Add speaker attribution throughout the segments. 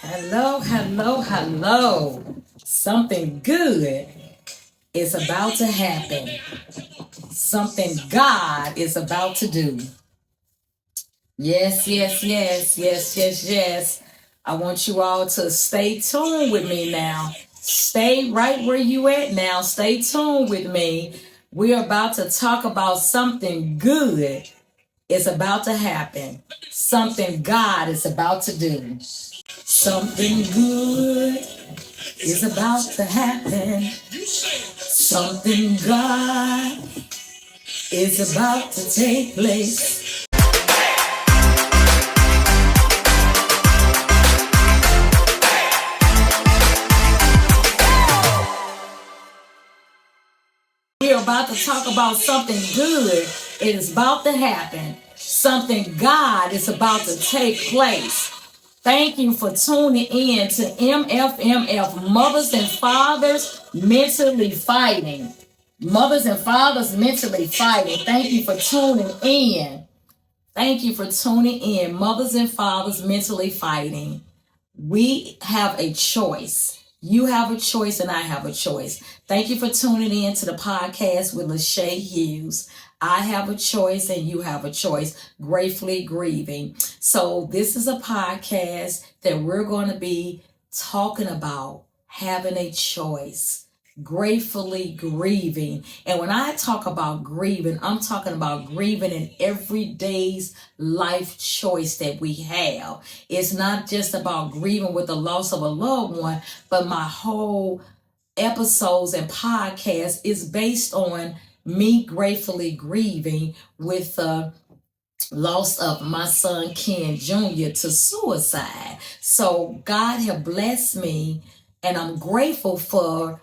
Speaker 1: Hello, hello, hello. Something good is about to happen. Something God is about to do. Yes, yes, yes, yes, yes, yes. I want you all to stay tuned with me now. Stay right where you at now. Stay tuned with me. We're about to talk about something good is about to happen. Something God is about to do. Something good is about to happen. Something God is about to take place. We're about to talk about something good. It is about to happen. Something God is about to take place. Thank you for tuning in to MFMF, Mothers and Fathers Mentally Fighting. Mothers and Fathers Mentally Fighting. Thank you for tuning in. Thank you for tuning in, Mothers and Fathers Mentally Fighting. We have a choice. You have a choice and I have a choice. Thank you for tuning in to the podcast with Lachey Hughes. I have a choice and you have a choice. Gratefully Grieving. So this is a podcast that we're going to be talking about having a choice. Gratefully grieving. And when I talk about grieving, I'm talking about grieving in everyday's life choice that we have. It's not just about grieving with the loss of a loved one, but my whole episodes and podcast is based on me gratefully grieving with the loss of my son Ken Jr. to suicide. So God have blessed me, and I'm grateful for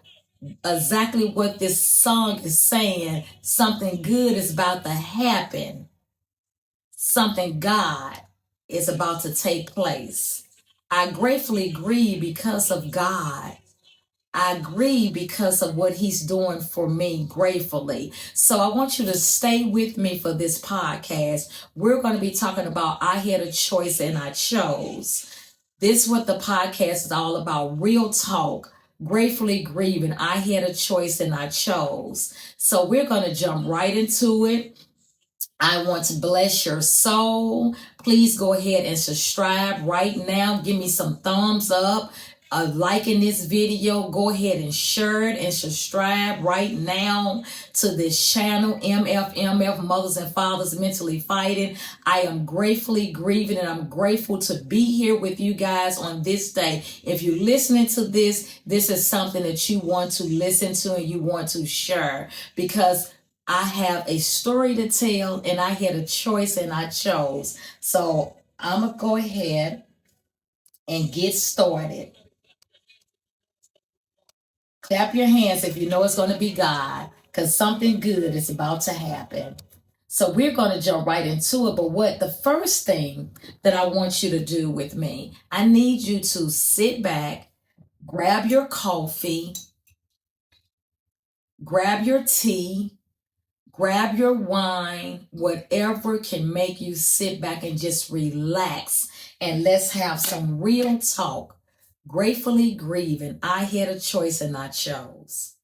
Speaker 1: exactly what this song is saying. Something good is about to happen. Something God is about to take place. I gratefully grieve because of God. I grieve because of what he's doing for me gratefully. So I want you to stay with me for this podcast. We're going to be talking about I had a choice and I chose. This is what the podcast is all about. Real talk. Gratefully grieving. I had a choice and I chose. So we're going to jump right into it. I want to bless your soul. Please go ahead and subscribe right now. Give me some thumbs up. Liking this video, go ahead and share it and subscribe right now to this channel, MFMF, Mothers and Fathers Mentally Fighting. I am gratefully grieving and I'm grateful to be here with you guys on this day. If you're listening to this, this is something that you want to listen to and you want to share, because I have a story to tell and I had a choice and I chose. So I'm going to go ahead and get started. Clap your hands if you know it's going to be God, because something good is about to happen. So we're going to jump right into it. But what the first thing that I want you to do with me, I need you to sit back, grab your coffee, grab your tea, grab your wine, whatever can make you sit back and just relax. And let's have some real talk. Gratefully grieving. I had a choice and I chose.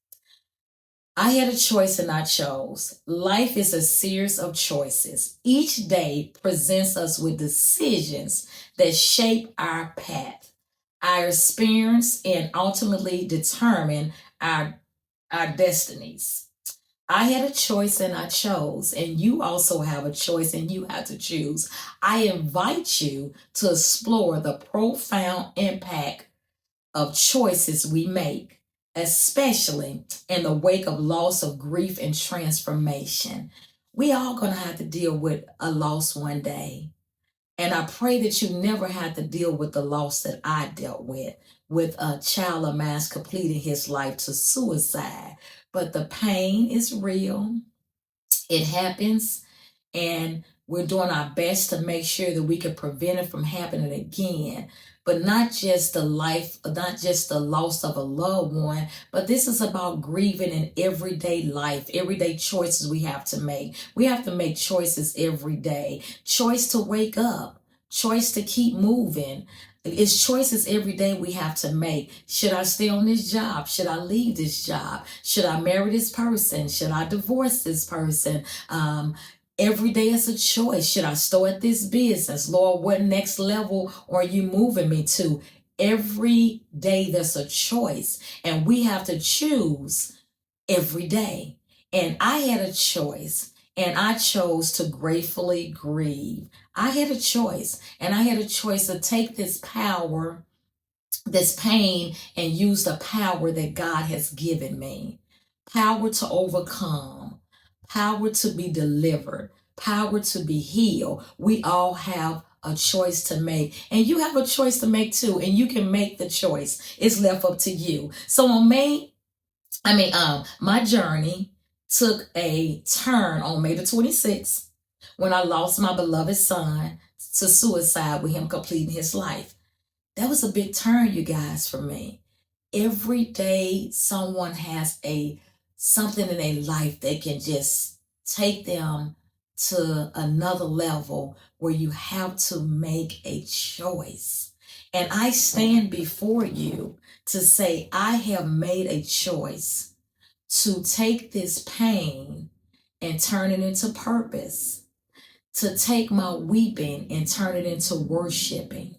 Speaker 1: I had a choice and I chose. Life is a series of choices. Each day presents us with decisions that shape our path, our experience, and ultimately determine our destinies. I had a choice and I chose, and you also have a choice and you have to choose. I invite you to explore the profound impact of choices we make, especially in the wake of loss, of grief, and transformation. We all gonna have to deal with a loss one day. And I pray that you never have to deal with the loss that I dealt with a child of mine completing his life to suicide. But the pain is real. It happens, and we're doing our best to make sure that we can prevent it from happening again. But not just the loss of a loved one, but this is about grieving in everyday life, everyday choices we have to make. We have to make choices every day. Choice to wake up, choice to keep moving. It's choices every day we have to make. Should I stay on this job? Should I leave this job? Should I marry this person? Should I divorce this person? Every day is a choice. Should I start this business? Lord, what next level are you moving me to? Every day there's a choice, and we have to choose every day. And I had a choice, and I chose to gratefully grieve. I had a choice, and I had a choice to take this power, this pain, and use the power that God has given me. Power to overcome, power to be delivered, power to be healed. We all have a choice to make, and you have a choice to make too, and you can make the choice. It's left up to you. So on my journey took a turn on May the 26th when I lost my beloved son to suicide with him completing his life. That was a big turn, you guys, for me. Every day someone has something in their life that can just take them to another level where you have to make a choice. And I stand before you to say, I have made a choice to take this pain and turn it into purpose, to take my weeping and turn it into worshiping.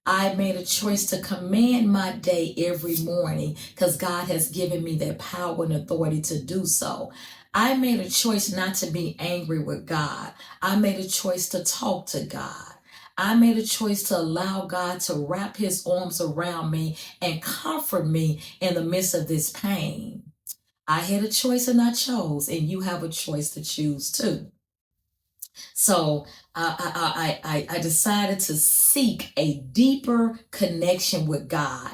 Speaker 1: I made a choice to command my day every morning because God has given me that power and authority to do so. I made a choice not to be angry with God. I made a choice to talk to God. I made a choice to allow God to wrap his arms around me and comfort me in the midst of this pain. I had a choice and I chose, and you have a choice to choose too. So I decided to seek a deeper connection with God.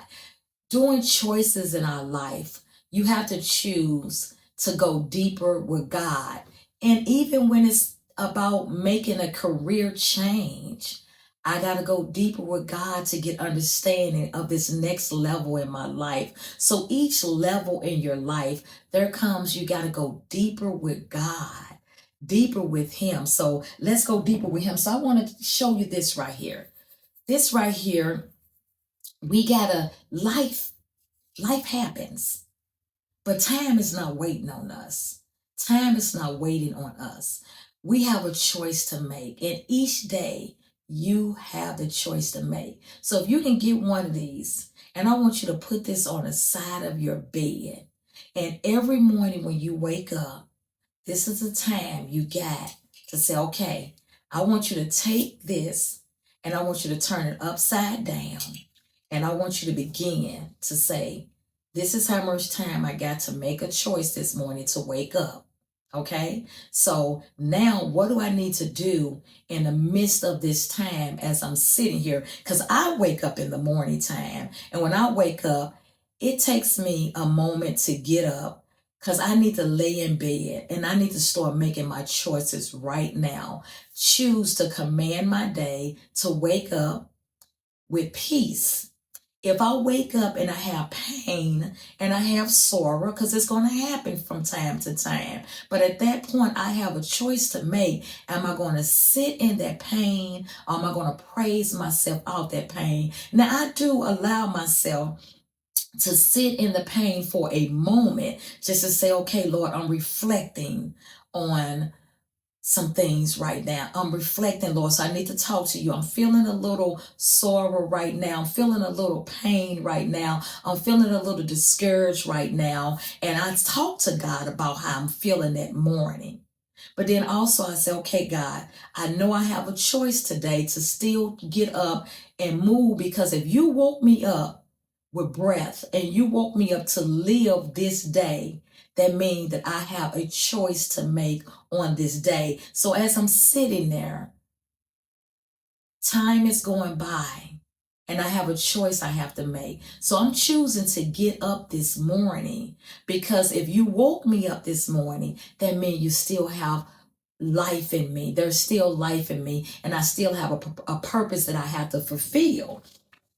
Speaker 1: Doing choices in our life, you have to choose to go deeper with God. And even when it's about making a career change, I got to go deeper with God to get understanding of this next level in my life. So each level in your life, you got to go deeper with God, deeper with him. So let's go deeper with him. So I want to show you this right here. This right here, life happens, but time is not waiting on us. Time is not waiting on us. We have a choice to make, and each day you have the choice to make. So if you can get one of these, and I want you to put this on the side of your bed, and every morning when you wake up, this is the time you got to say, okay, I want you to take this and I want you to turn it upside down. And I want you to begin to say, this is how much time I got to make a choice this morning to wake up. Okay, so now what do I need to do in the midst of this time as I'm sitting here? Because I wake up in the morning time. And when I wake up, it takes me a moment to get up because I need to lay in bed and I need to start making my choices right now. Choose to command my day to wake up with peace. If I wake up and I have pain and I have sorrow, because it's going to happen from time to time, but at that point I have a choice to make. Am I going to sit in that pain, or am I going to praise myself out that pain? Now I do allow myself to sit in the pain for a moment just to say, okay, Lord, I'm reflecting on some things right now. I'm reflecting, Lord, so I need to talk to you. I'm feeling a little sorrow right now. I'm feeling a little pain right now. I'm feeling a little discouraged right now. And I talk to God about how I'm feeling that morning. But then also I say, okay, God, I know I have a choice today to still get up and move, because if you woke me up with breath and you woke me up to live this day, that means that I have a choice to make on this day. So as I'm sitting there, time is going by and I have a choice I have to make. So I'm choosing to get up this morning, because if you woke me up this morning, that means you still have life in me. There's still life in me, and I still have a purpose that I have to fulfill.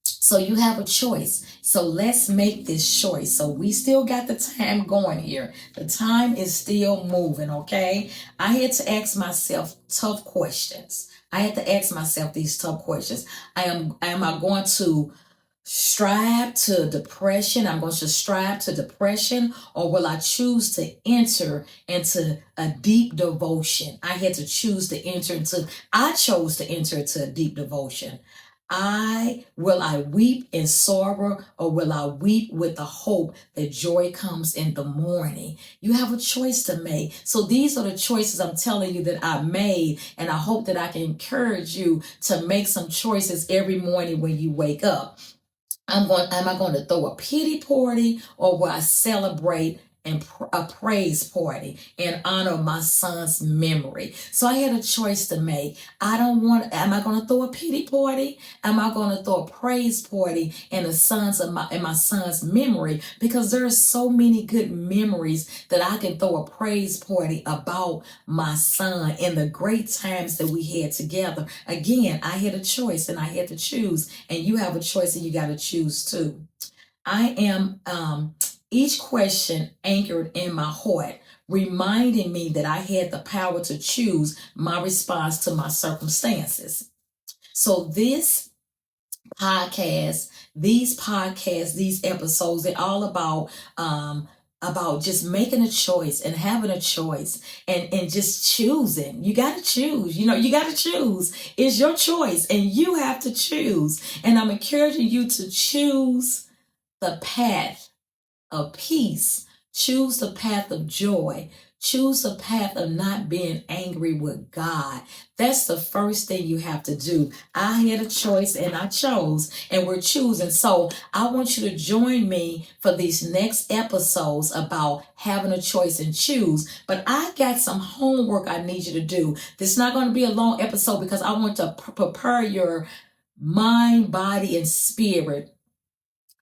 Speaker 1: So you have a choice. So let's make this choice. So we still got the time going here. The time is still moving, okay? I had to ask myself tough questions. I had to ask myself these tough questions. Am I going to strive to depression? I'm going to strive to depression, or will I choose to enter into a deep devotion? I had to choose to enter into, I chose to enter into a deep devotion. Will I weep in sorrow, or will I weep with the hope that joy comes in the morning? You have a choice to make. So these are the choices I'm telling you that I made, and I hope that I can encourage you to make some choices every morning when you wake up. Am I going to throw a pity party, or will I celebrate and a praise party in honor of my son's memory? So I had a choice to make. Am I going to throw a pity party? Am I going to throw a praise party in my son's memory? Because there are so many good memories that I can throw a praise party about my son and the great times that we had together. Again, I had a choice and I had to choose, and you have a choice and you got to choose too. I am each question anchored in my heart, reminding me that I had the power to choose my response to my circumstances. So these podcasts, these episodes, they're all about just making a choice and having a choice and just choosing. You got to choose. You got to choose. It's your choice and you have to choose. And I'm encouraging you to choose the path of peace. Choose the path of joy. Choose the path of not being angry with God. That's the first thing you have to do. I had a choice and I chose, and we're choosing. So I want you to join me for these next episodes about having a choice and choose. But I got some homework I need you to do. This is not going to be a long episode because I want to prepare your mind, body, and spirit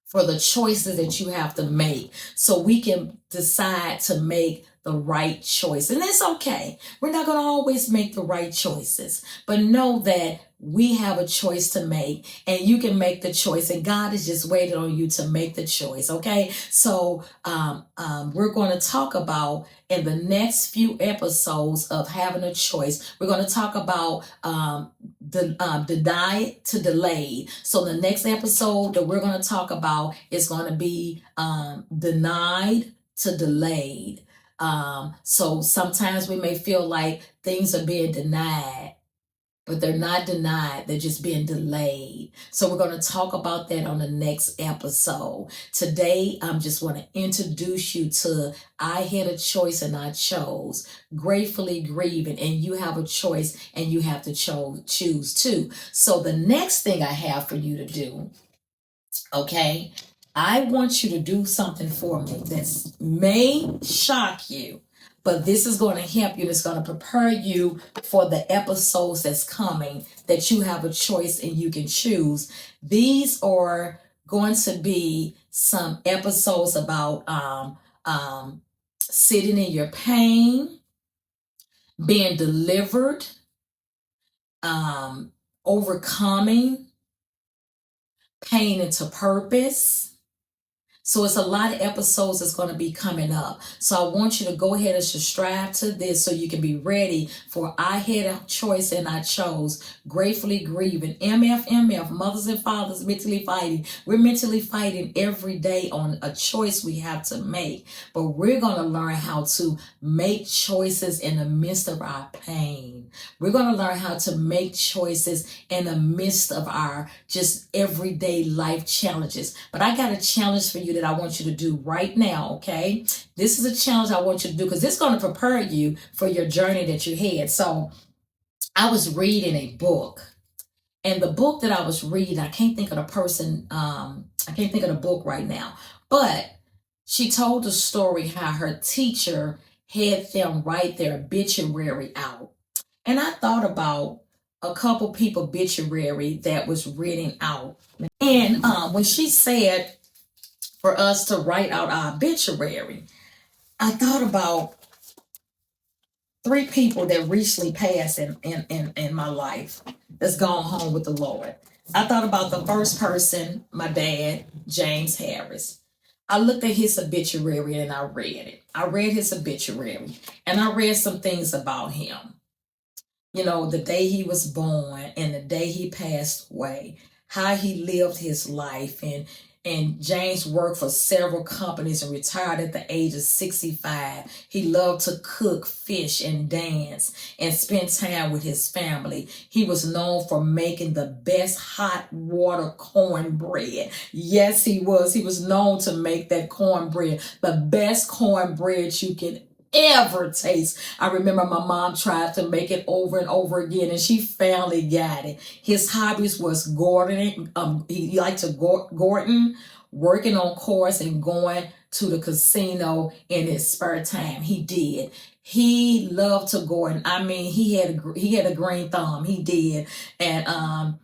Speaker 1: for the choices that you have to make so we can decide to make the right choice. And it's okay. We're not going to always make the right choices, but know that we have a choice to make and you can make the choice, and God is just waiting on you to make the choice. Okay. So, we're going to talk about in the next few episodes of having a choice, we're going to talk about, denied to delayed. So the next episode that we're going to talk about is going to be denied to delayed. So sometimes we may feel like things are being denied, but they're not denied. They're just being delayed. So we're going to talk about that on the next episode. Today, I just want to introduce you to I had a choice and I chose. Gratefully grieving, and you have a choice and you have to choose too. So the next thing I have for you to do, okay, I want you to do something for me that may shock you, but this is going to help you. It's going to prepare you for the episodes that's coming, that you have a choice and you can choose. These are going to be some episodes about sitting in your pain, being delivered, overcoming pain into purpose. So it's a lot of episodes that's going to be coming up. So I want you to go ahead and subscribe to this so you can be ready for I had a choice and I chose. Gratefully grieving. MF, mothers and fathers mentally fighting. We're mentally fighting every day on a choice we have to make. But we're going to learn how to make choices in the midst of our pain. We're going to learn how to make choices in the midst of our just everyday life challenges. But I got a challenge for you that I want you to do right now, okay? This is a challenge I want you to do because it's going to prepare you for your journey that you had. So I was reading a book, and the book that I was reading, I can't think of the person, I can't think of the book right now, but she told the story how her teacher had them write their obituary out. And I thought about a couple people obituary that was written out. And when she said for us to write out our obituary, I thought about 3 people that recently passed in my life that's gone home with the Lord. I thought about the first person, my dad, James Harris. I looked at his obituary and I read it. I read his obituary and I read some things about him. the day he was born and the day he passed away, how he lived his life. And James worked for several companies and retired at the age of 65. He loved to cook, fish, and dance and spend time with his family. He was known for making the best hot water cornbread. Yes, he was. He was known to make that cornbread, the best cornbread you can ever taste. I remember my mom tried to make it over and over again, and she finally got it. His hobbies was gardening. He liked to garden, working on cars, and going to the casino in his spare time. He did. He loved to garden. I mean, he had a green thumb. He did, and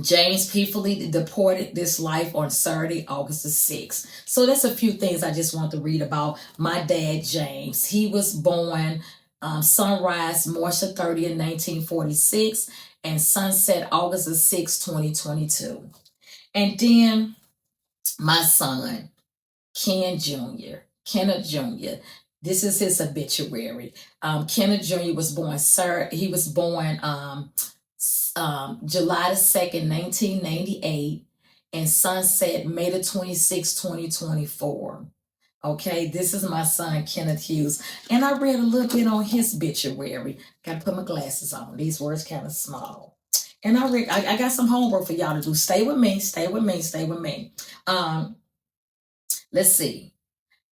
Speaker 1: James peacefully departed this life on Saturday, August the 6th. So that's a few things I just want to read about my dad, James. He was born sunrise March the 30th, 1946, and sunset August the 6th, 2022. And then my son, Kenneth Jr. This is his obituary. Kenneth Jr. was born, July the 2nd, 1998, and sunset May the 26th, 2024. Okay, this is my son, Kenneth Hughes. And I read a little bit on his obituary. Got to put my glasses on. These words kind of small. And I got some homework for y'all to do. Stay with me, stay with me, stay with me. Let's see.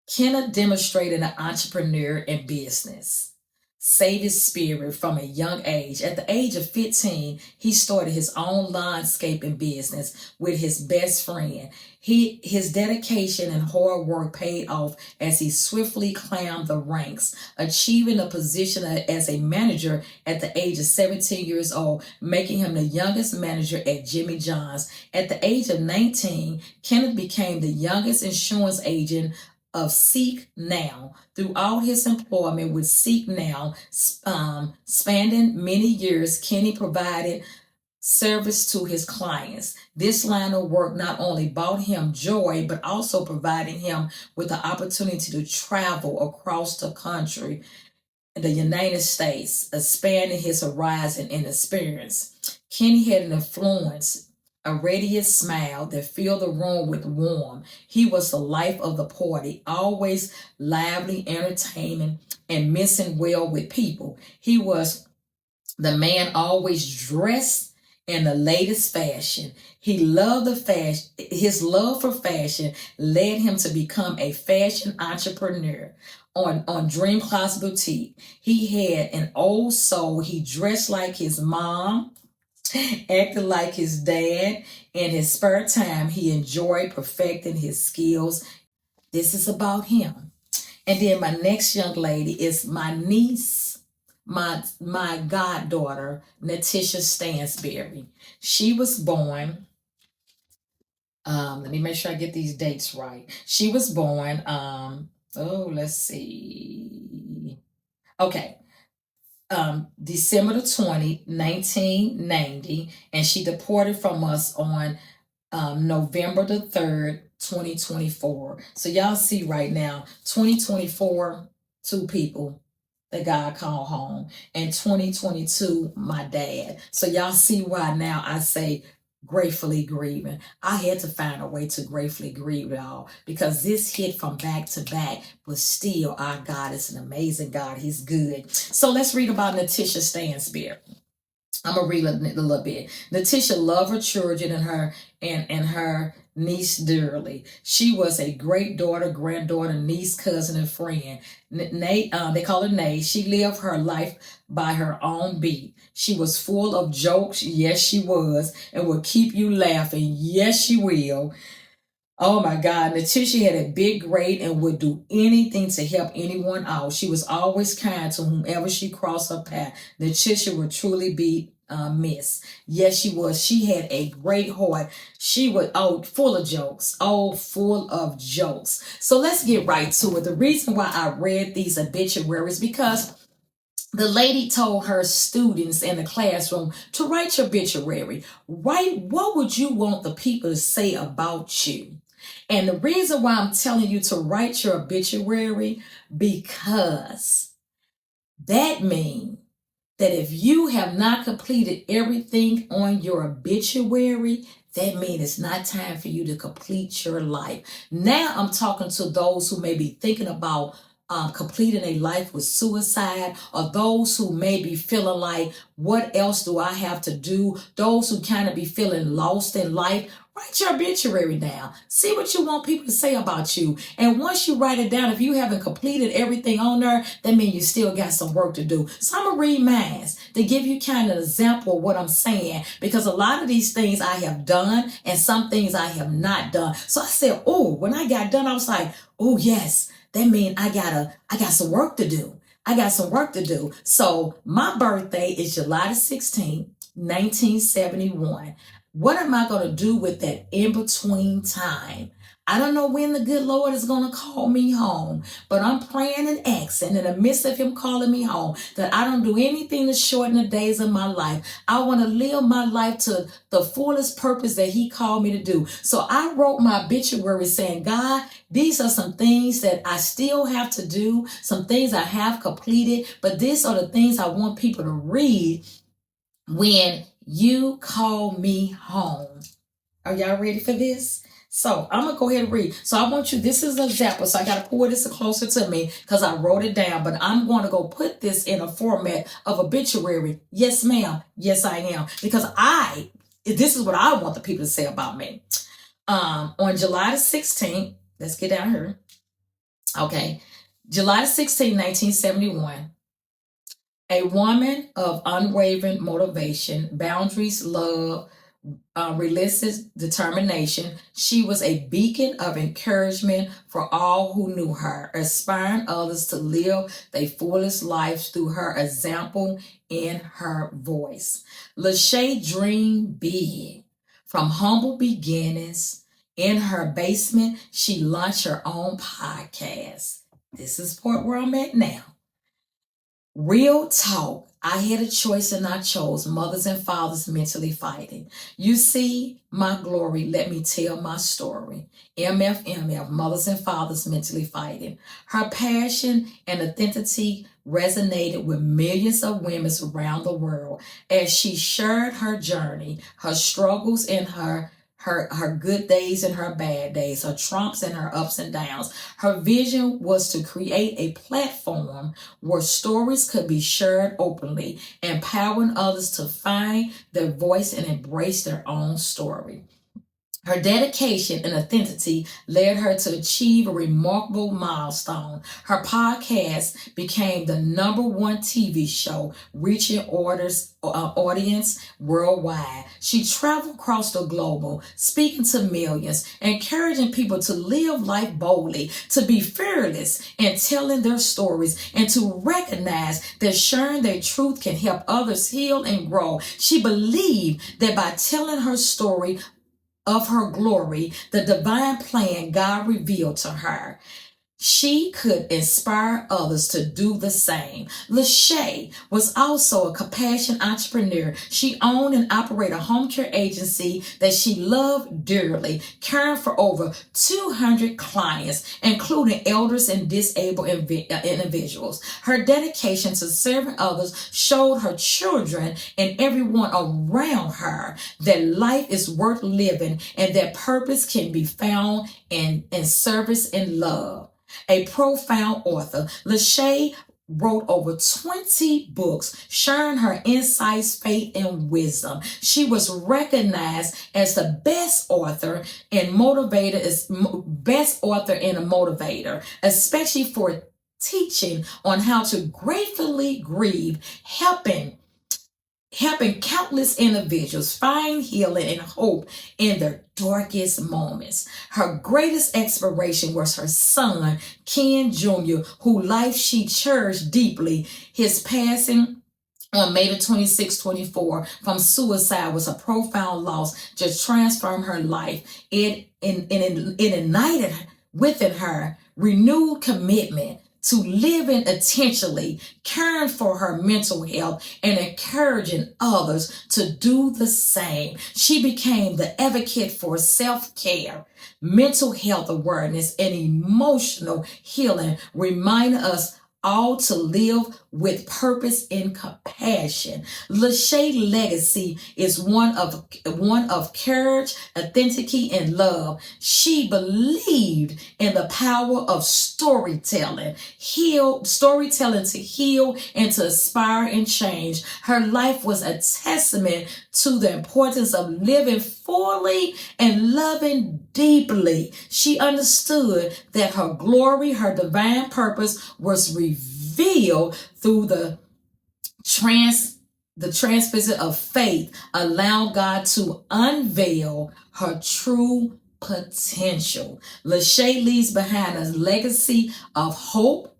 Speaker 1: Kenneth demonstrated an entrepreneur in business. Saved his spirit from a young age. At the age of 15, he started his own landscaping business with his best friend. His dedication and hard work paid off as he swiftly climbed the ranks, achieving a position as a manager at the age of 17 years old, making him the youngest manager at Jimmy John's. At the age of 19, Kenneth became the youngest insurance agent of Seek Now. Throughout his employment with Seek Now, spanning many years, Kenny provided service to his clients. This line of work not only brought him joy, but also provided him with the opportunity to travel across the country, the United States, expanding his horizon and experience. Kenny had an influence, a radiant smile that filled the room with warmth. He was the life of the party, always lively, entertaining, and mixing well with people. He was the man always dressed in the latest fashion. He loved the fashion. His love for fashion led him to become a fashion entrepreneur on Dream Class Boutique. He had an old soul. He dressed like his mom, acted like his dad. In his spare time, he enjoyed perfecting his skills. This is about him. And then my next young lady is my niece, my goddaughter, Natisha Stansberry. She was born, let me make sure I get these dates right. She was born, let's see. Okay. December the 20th, 1990, and she deported from us on November the 3rd, 2024. So y'all see right now, 2024, two people that God called home, and 2022, my dad. So y'all see why now I say gratefully grieving. I had to find a way to gratefully grieve y'all, because this hit from back to back, but still our God is an amazing God. He's good. So let's read about Natisha Stansberry. I'm gonna read a little bit. Natisha loved her children and her niece dearly. She was a great daughter, granddaughter, niece, cousin, and friend. Nate, they call her Nate. She lived her life by her own beat. She was full of jokes. Yes, she was, and will keep you laughing. Yes, she will. Oh my God, Natisha had a big grade and would do anything to help anyone out. She was always kind to whomever she crossed her path. Natisha would truly be missed. Yes, she was. She had a great heart. She was, full of jokes. Oh, full of jokes. So let's get right to it. The reason why I read these obituaries because the lady told her students in the classroom to write your obituary. Write what would you want the people to say about you. And the reason why I'm telling you to write your obituary, because that means that if you have not completed everything on your obituary, that means it's not time for you to complete your life. Now I'm talking to those who may be thinking about completing a life with suicide, or those who may be feeling like, what else do I have to do? Those who kind of be feeling lost in life. Write your obituary down. See what you want people to say about you. And once you write it down, if you haven't completed everything on there, that means you still got some work to do. So I'm going to read mine to give you kind of an example of what I'm saying, because a lot of these things I have done and some things I have not done. So I said, oh, when I got done, I was like, oh, yes, that means I got some work to do. I got some work to do. So my birthday is July the 16th, 1971. What am I going to do with that in-between time? I don't know when the good Lord is going to call me home, but I'm praying and asking in the midst of him calling me home that I don't do anything to shorten the days of my life. I want to live my life to the fullest purpose that he called me to do. So I wrote my obituary saying, God, these are some things that I still have to do, some things I have completed, but these are the things I want people to read when you call me home. Are y'all ready for this? So I'm going to go ahead and read. So I want you, this is an example. So I got to pull this closer to me because I wrote it down. But I'm going to go put this in a format of obituary. Yes, ma'am. Yes, I am. Because this is what I want the people to say about me. On July the 16th, let's get down here. Okay. July the 16th, 1971. A woman of unwavering motivation, boundaries, love, relentless determination. She was a beacon of encouragement for all who knew her, inspiring others to live their fullest lives through her example and her voice. Lachey dreamed big. From humble beginnings, in her basement, she launched her own podcast. This is the part where I'm at now. Real talk. I had a choice and I chose mothers and fathers mentally fighting. You see my glory. Let me tell my story. MFMF, mothers and fathers mentally fighting. Her passion and authenticity resonated with millions of women around the world as she shared her journey, her struggles, and her good days and her bad days, her trumps and her ups and downs. Her vision was to create a platform where stories could be shared openly, empowering others to find their voice and embrace their own story. Her dedication and authenticity led her to achieve a remarkable milestone. Her podcast became the #1 TV show, reaching audience worldwide. She traveled across the globe, speaking to millions, encouraging people to live life boldly, to be fearless in telling their stories, and to recognize that sharing their truth can help others heal and grow. She believed that by telling her story of her glory, the divine plan God revealed to her, she could inspire others to do the same. Lachey was also a compassionate entrepreneur. She owned and operated a home care agency that she loved dearly, caring for over 200 clients, including elders and disabled individuals. Her dedication to serving others showed her children and everyone around her that life is worth living and that purpose can be found in service and love. A profound author, Lachey wrote over 20 books, sharing her insights, faith, and wisdom. She was recognized as the best author and a motivator, especially for teaching on how to gratefully grieve, helping countless individuals find healing and hope in their darkest moments. Her greatest inspiration was her son, Ken Jr., whose life she cherished deeply. His passing on May the 26th, 24, from suicide was a profound loss, just transformed her life. It ignited within her renewed commitment to living intentionally, caring for her mental health, and encouraging others to do the same. She became the advocate for self-care, mental health awareness, and emotional healing, reminding us all to live with purpose and compassion. Lachey legacy is one of courage, authenticity, and love. She believed in the power of storytelling to heal and to inspire and change. Her life was a testament to the importance of living fully and loving deeply. She understood that her glory, her divine purpose was revealed through the transposition of faith, allowed God to unveil her true potential. Lachey leaves behind a legacy of hope,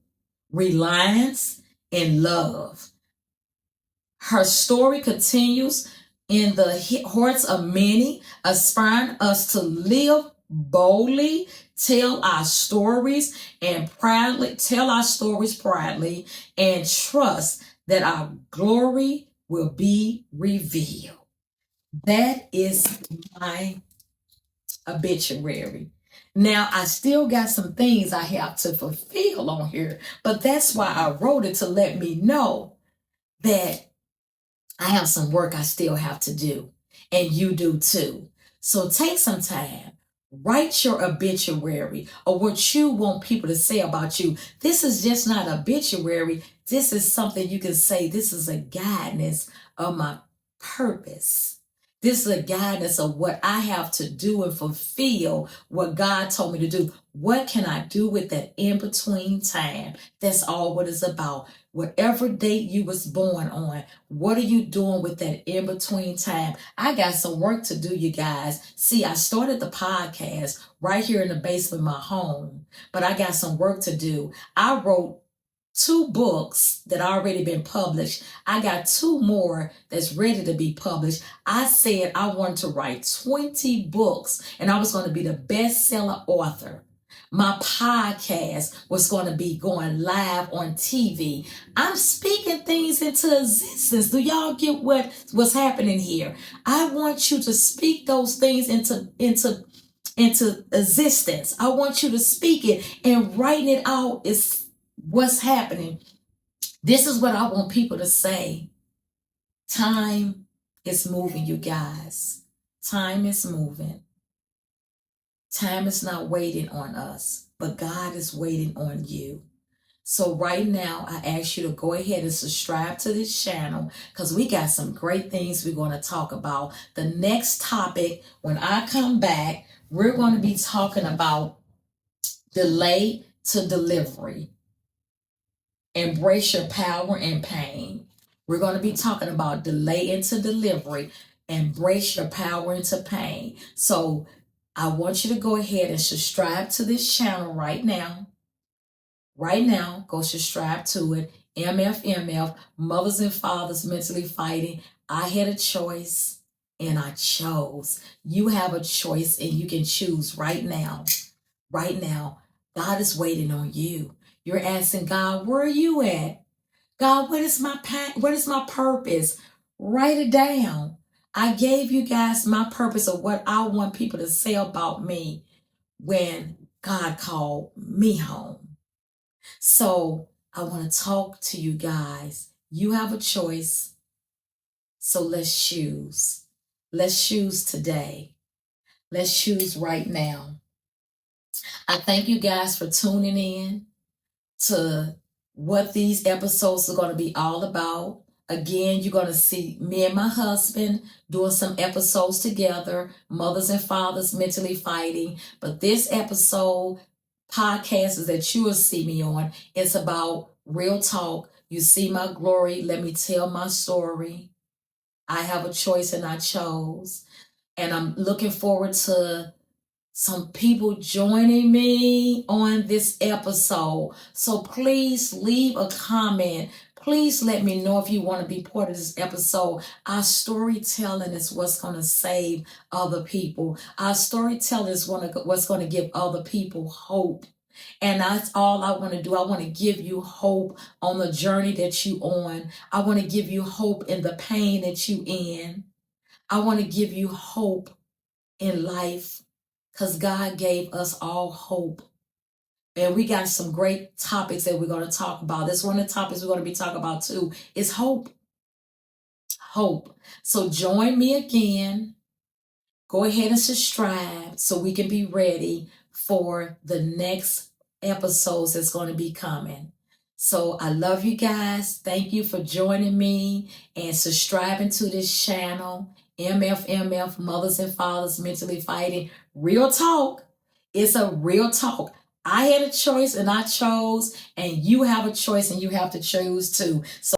Speaker 1: reliance, and love. Her story continues in the hearts of many, aspiring us to live boldly, tell our stories proudly, and trust that our glory will be revealed. That is my obituary. Now, I still got some things I have to fulfill on here, but that's why I wrote it, to let me know that I have some work I still have to do, and you do too. So take some time, write your obituary or what you want people to say about you. This is just not obituary. This is something you can say, this is a guidance of my purpose. This is a guidance of what I have to do and fulfill what God told me to do. What can I do with that in-between time? That's all what it's about. Whatever date you was born on, what are you doing with that in-between time? I got some work to do, you guys. See, I started the podcast right here in the basement of my home, but I got some work to do. I wrote 2 books that already been published. I got 2 more that's ready to be published. I said I wanted to write 20 books and I was going to be the bestseller author. My podcast was going to be going live on TV. I'm speaking things into existence. Do y'all get what's happening here? I want you to speak those things into existence. I want you to speak it, and writing it out is what's happening. This is what I want people to say. Time is moving, you guys. Time is moving. Time is not waiting on us, but God is waiting on you. So right now, I ask you to go ahead and subscribe to this channel, because we got some great things we're going to talk about. The next topic, when I come back, we're going to be talking about delay to delivery. Embrace your power and pain. We're going to be talking about delay into delivery. Embrace your power into pain. So I want you to go ahead and subscribe to this channel right now. Right now, go subscribe to it. MFMF, Mothers and Fathers Mentally Fighting. I had a choice and I chose. You have a choice and you can choose right now. Right now, God is waiting on you. You're asking God, where are you at? God, what is my pain? What is my purpose? Write it down. I gave you guys my purpose of what I want people to say about me when God called me home. So I want to talk to you guys. You have a choice. So let's choose. Let's choose today. Let's choose right now. I thank you guys for tuning in to what these episodes are going to be all about. Again, you're going to see me and my husband doing some episodes together, Mothers and Fathers Mentally Fighting. But this episode, podcast is that you will see me on. It's about real talk. You see my glory. Let me tell my story. I have a choice and I chose. And I'm looking forward to some people joining me on this episode. So please leave a comment. Please let me know if you want to be part of this episode. Our storytelling is what's going to save other people. Our storytelling is what's going to give other people hope. And that's all I want to do. I want to give you hope on the journey that you on. I want to give you hope in the pain that you in. I want to give you hope in life, because God gave us all hope. And we got some great topics that we're going to talk about. That's one of the topics we're going to be talking about too, is hope. Hope. So join me again. Go ahead and subscribe so we can be ready for the next episodes that's going to be coming. So I love you guys. Thank you for joining me and subscribing to this channel, MFMF, Mothers and Fathers Mentally Fighting. Real talk. It's a real talk. I had a choice and I chose, and you have a choice and you have to choose too. So